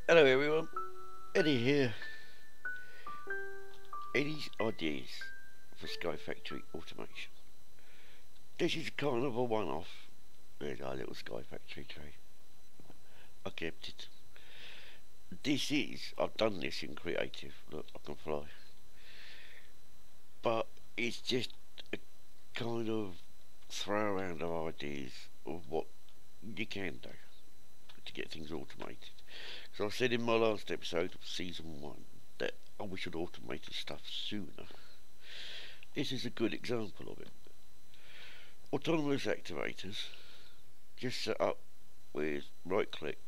Hello everyone, Eddie here. Eddie's ideas for Sky Factory automation. This is kind of a one-off. There's our little Sky Factory tray. I kept it. I've done this in creative. Look, I can fly. But it's just a kind of throw around of ideas of what you can do to get things automated. So I said in my last episode of season 1 that I wish I'd automated stuff sooner. This is a good example of it. Autonomous activators, just set up with right click,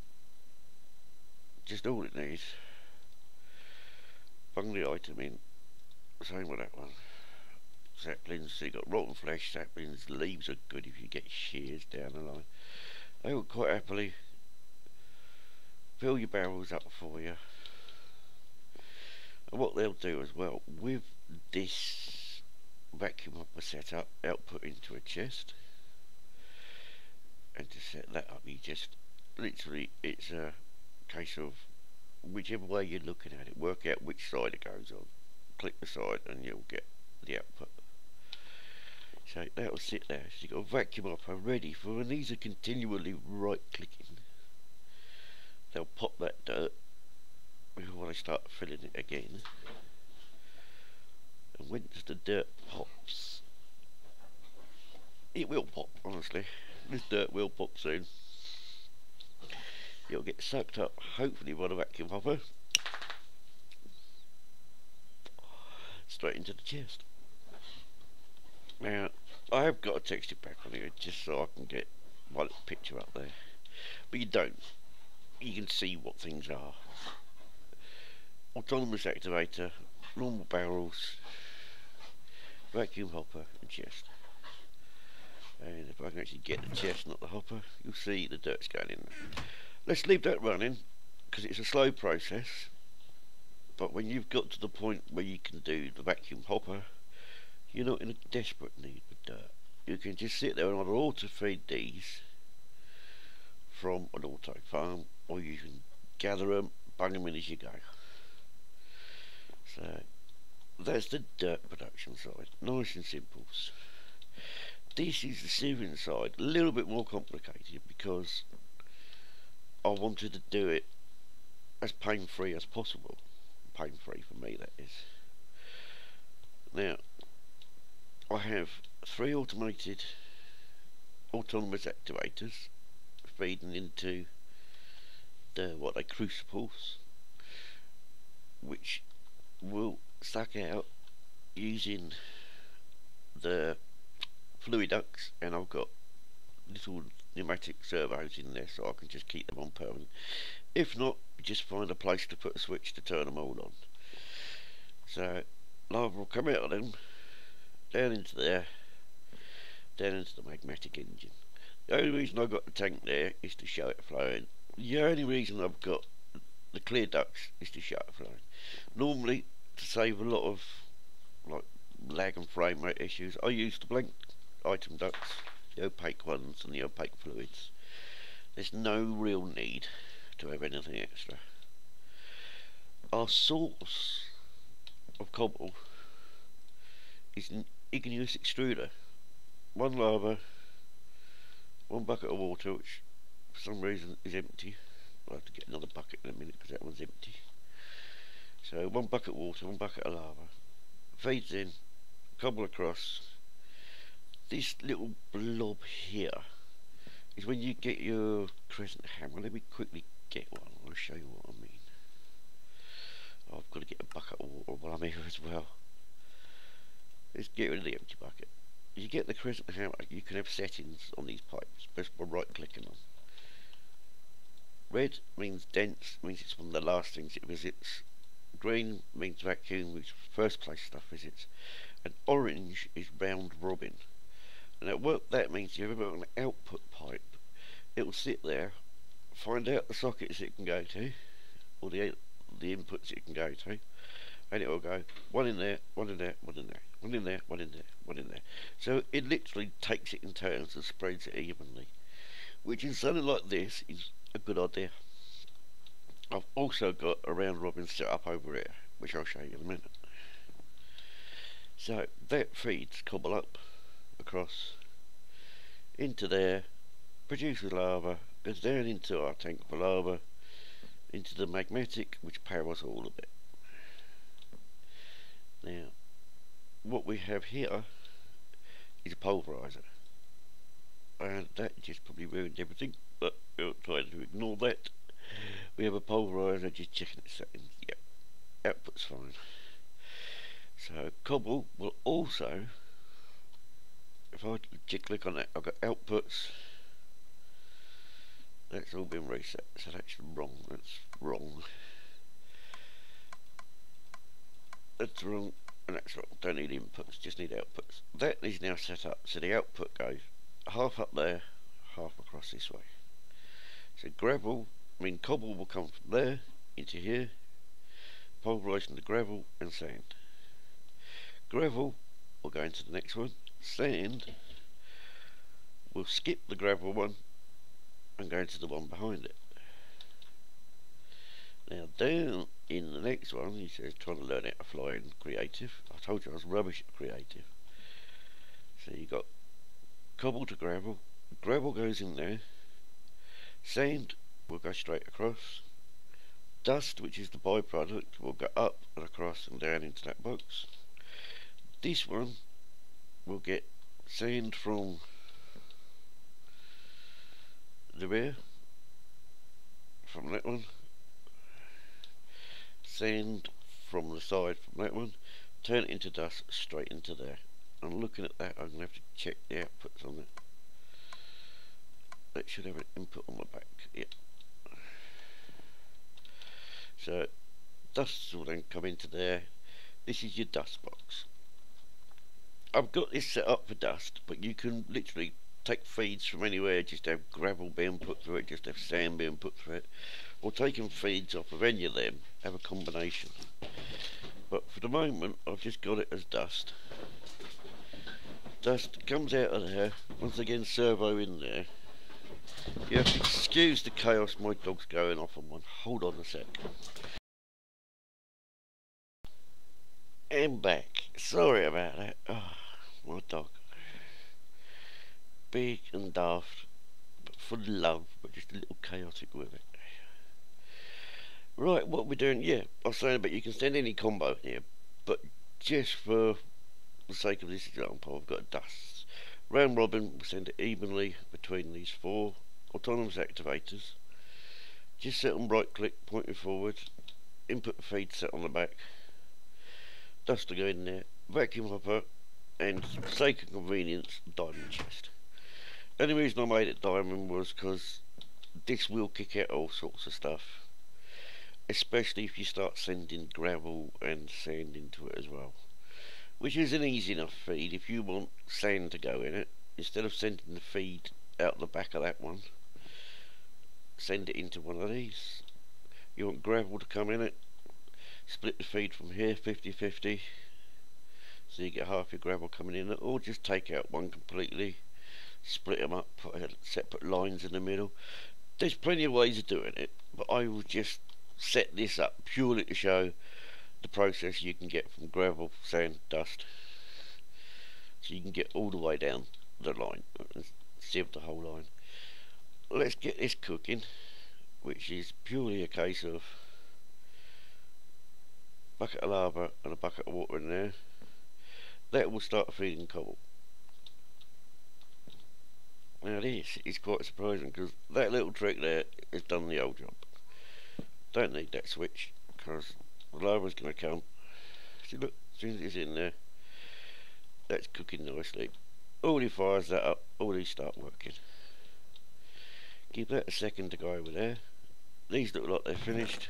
just all it needs. Bung the item in, same with that one. Saplings, so you got rotten flesh, saplings, leaves are good if you get shears down the line. They will quite happily fill your barrels up for you. And what they'll do as well, with this vacuum hopper set up, output into a chest, and to set that up you just literally, it's a case of whichever way you're looking at it, work out which side it goes on, click the side and you'll get the output. So that'll sit there. So you've got a vacuum hopper ready for when these are continually right clicking. They'll pop that dirt before they start filling it again. And once the dirt pops, it will pop, honestly. This dirt will pop soon. It'll get sucked up, hopefully by the vacuum hopper, straight into the chest. Now, I have got a texture pack on here just so I can get my little picture up there. But you don't. You can see what things are. Autonomous activator, normal barrels, vacuum hopper and chest. And if I can actually get the chest, not the hopper, you'll see the dirt's going in there. Let's leave that running because it's a slow process. But when you've got to the point where you can do the vacuum hopper, you're not in a desperate need for dirt. You can just sit there and either auto feed these from an auto farm, or you can gather them, bung them in as you go. So that's the dirt production side, nice and simple. This is the sieving side, a little bit more complicated because I wanted to do it as pain free as possible. Pain free for me, that is. Now I have 3 automated autonomous activators feeding into what they crucibles, which will suck out using the fluid ducts, and I've got little pneumatic servos in there so I can just keep them on permanent. If not, just find a place to put a switch to turn them all on. So lava will come out of them, down into there, down into the magmatic engine. The only reason I've got the tank there is to show it flowing. The only reason I've got the clear ducts is to show it flowing. Normally, to save a lot of like lag and frame rate issues, I use the blank item ducts, the opaque ones and the opaque fluids. There's no real need to have anything extra. Our source of cobble is an igneous extruder. 1 lava, 1 bucket of water, which for some reason is empty. I'll have to get another bucket in a minute because that one's empty. So 1 bucket of water, 1 bucket of lava, feeds in, cobble across. This little blob here is when you get your crescent hammer. Let me quickly get one, I'll show you what I mean. Oh, I've got to get a bucket of water while I'm here as well. Let's get rid of the empty bucket. You get the crescent hammer, you can have settings on these pipes just by right clicking them. Red means dense, means it's one of the last things it visits. Green means vacuum, which first place stuff visits. And orange is round robin. And what that means, you have an output pipe, it will sit there, find out the sockets it can go to, or the inputs it can go to, and it will go 1 in there, 1 in there, 1 in there, 1 in there, 1 in there, 1 in there. So it literally takes it in turns and spreads it evenly, which in something like this is a good idea. I've also got a round robin set up over here, which I'll show you in a minute. So that feeds cobble up across into there, produces lava, goes down into our tank for lava, into the magmatic, which powers all of it. Now, what we have here is a pulverizer, and that just probably ruined everything, but we'll try to ignore that. We have a pulverizer, just checking its settings. Yep, output's fine. So cobble will also, if I click on that, I've got outputs. That's all been reset, so that's wrong. That's wrong. That's wrong, and that's wrong. Don't need inputs, just need outputs. That is now set up, so the output goes half up there, half across this way. So cobble will come from there into here, pulverising the gravel and sand. Gravel will go into the next one. Sand will skip the gravel one and go into the one behind it. Now down in the next one, he says trying to learn how to fly in creative. I told you I was rubbish at creative. So you got cobble to gravel. Gravel goes in there. Sand will go straight across. Dust, which is the byproduct, will go up and across and down into that box. This one will get sand from the rear, from that one, sand from the side from that one, turn it into dust straight into there. And looking at that, I'm going to have to check the outputs on it. That should have an input on the back. Yep. So dust will then come into there. This is your dust box. I've got this set up for dust, but you can literally take feeds from anywhere, just have gravel being put through it, just have sand being put through it, or taking feeds off of any of them, have a combination. But for the moment, I've just got it as dust. Dust comes out of there, once again servo in there. You have to excuse the chaos, my dog's going off on one. Hold on a sec. And back. Sorry about that. Oh, my dog. Big and daft, but full of love, but just a little chaotic with it. Right, what we're doing, yeah, I was saying about you can send any combo here, but just for the sake of this example, I've got dust. Round robin, we'll send it evenly between these four autonomous activators. Just set them right click, pointing forward, input feed set on the back, dust to go in there, vacuum hopper, and for sake of convenience, diamond chest. The only reason I made it diamond was because this will kick out all sorts of stuff, especially if you start sending gravel and sand into it as well, which is an easy enough feed. If you want sand to go in it, instead of sending the feed out the back of that one, send it into one of these. You want gravel to come in it, split the feed from here 50-50, so you get half your gravel coming in it, or just take out one completely, split them up, put separate lines in the middle. There's plenty of ways of doing it, but I will just set this up purely to show the process you can get from gravel, sand, dust, so you can get all the way down the line and sieve the whole line. Let's get this cooking, which is purely a case of bucket of lava and a bucket of water in there. That will start feeding cobble. Now this is quite surprising, because that little trick there has done the old job. Don't need that switch, because the lava's going to come. See, look, as soon as it's in there, that's cooking nicely. All he fires that up, all these start working. Give that a second to go over there. These look like they're finished.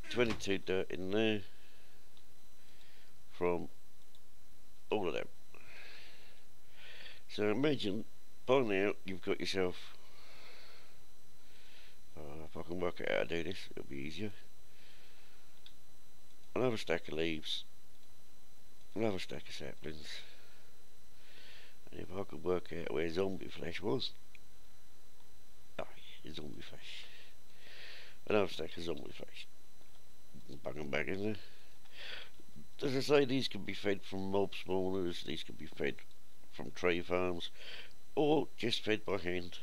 22 dirt in there from all of them. So imagine by now you've got yourself, if I can work out how to do this, it'll be easier. Another stack of leaves, another stack of saplings, and if I could work out where zombie flesh was, zombie fish. Another stack of zombie fish. Bung them back in there. As I say, these can be fed from mob spawners, these can be fed from tree farms, or just fed by hand.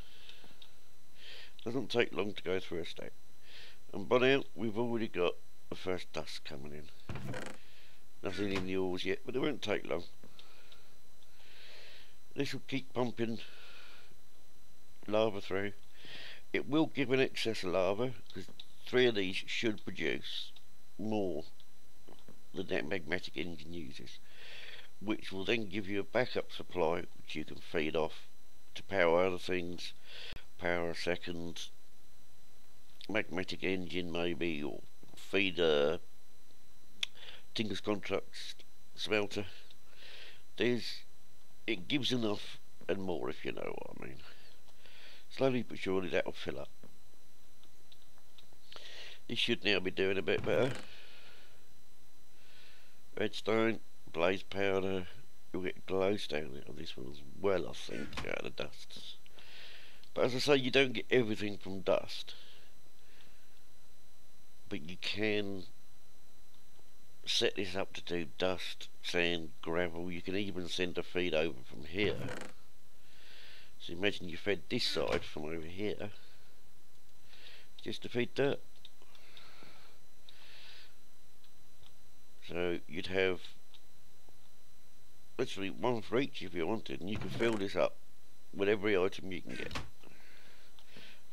Doesn't take long to go through a stack. And by now, we've already got the first dust coming in. Nothing in the ores yet, but it won't take long. This will keep pumping lava through. It will give an excess of lava, because 3 of these should produce more than that magmatic engine uses, which will then give you a backup supply which you can feed off to power other things, power a second magmatic engine maybe, or feed a Tinker's Constructs smelter. It gives enough and more, if you know what I mean. Slowly but surely that will fill up. This should now be doing a bit better. Redstone, blaze powder, you'll get glowstone out of this one as well, I think, out of the dust. But as I say, you don't get everything from dust, but you can set this up to do dust, sand, gravel. You can even send a feed over from here. So imagine you fed this side from over here just to feed dirt. So you'd have literally one for each if you wanted, and you can fill this up with every item you can get.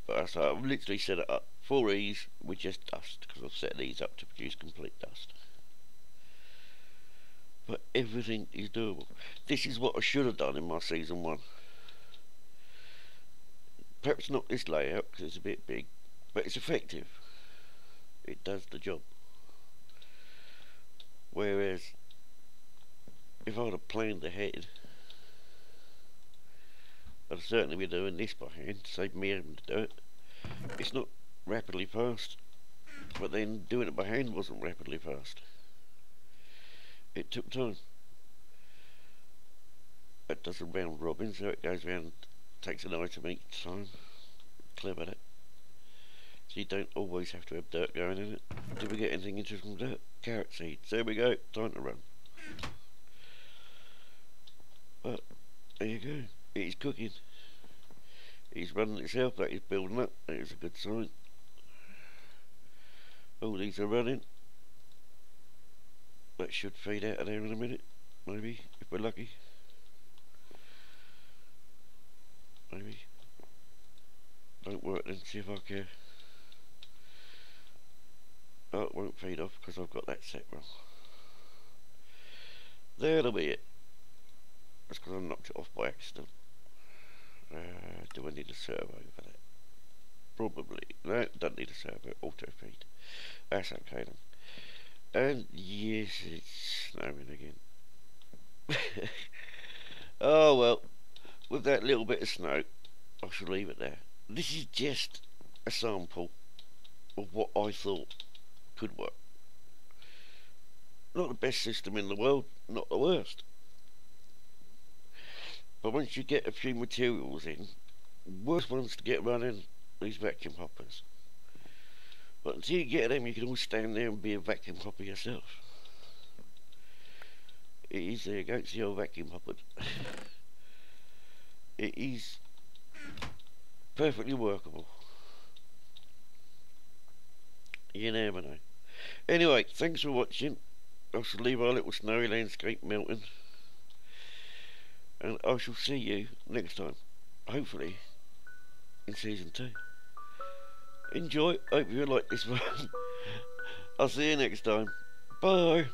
But so I've literally set it up for ease with just dust, because I've set these up to produce complete dust. But everything is doable. This is what I should have done in my season 1. Perhaps not this layout because it's a bit big, but it's effective. It does the job. Whereas if I'd have planned ahead, I'd certainly be doing this by hand to save me having to do it. It's not rapidly fast, but then doing it by hand wasn't rapidly fast. It took time. It does a round robin, so it goes round, takes an item each time. Clever that. So you don't always have to have dirt going in it. Did we get anything interesting from dirt? Carrot seeds. There we go. Time to run. But there you go. It is cooking. It's running itself. That is building up. That is a good sign. Oh, these are running. That should feed out of there in a minute. Maybe, if we're lucky. Maybe. Don't work then, see if I care. Oh, it won't feed off because I've got that set wrong. There'll be it. That's because I knocked it off by accident. Do I need a servo for that? Probably. No, don't need a servo. Auto feed. That's okay then. And yes, it's snowing again. Oh well, with that little bit of snow, I shall leave it there. This is just a sample of what I thought could work. Not the best system in the world, not the worst. But once you get a few materials in, worst ones to get running, these vacuum hoppers. But until you get them, you can always stand there and be a vacuum hopper yourself. It is, there you go, it's the old vacuum hopper. It is perfectly workable. You never know. Anyway, thanks for watching. I shall leave our little snowy landscape melting. And I shall see you next time. Hopefully, in season 2. Enjoy. Hope you like this one. I'll see you next time. Bye.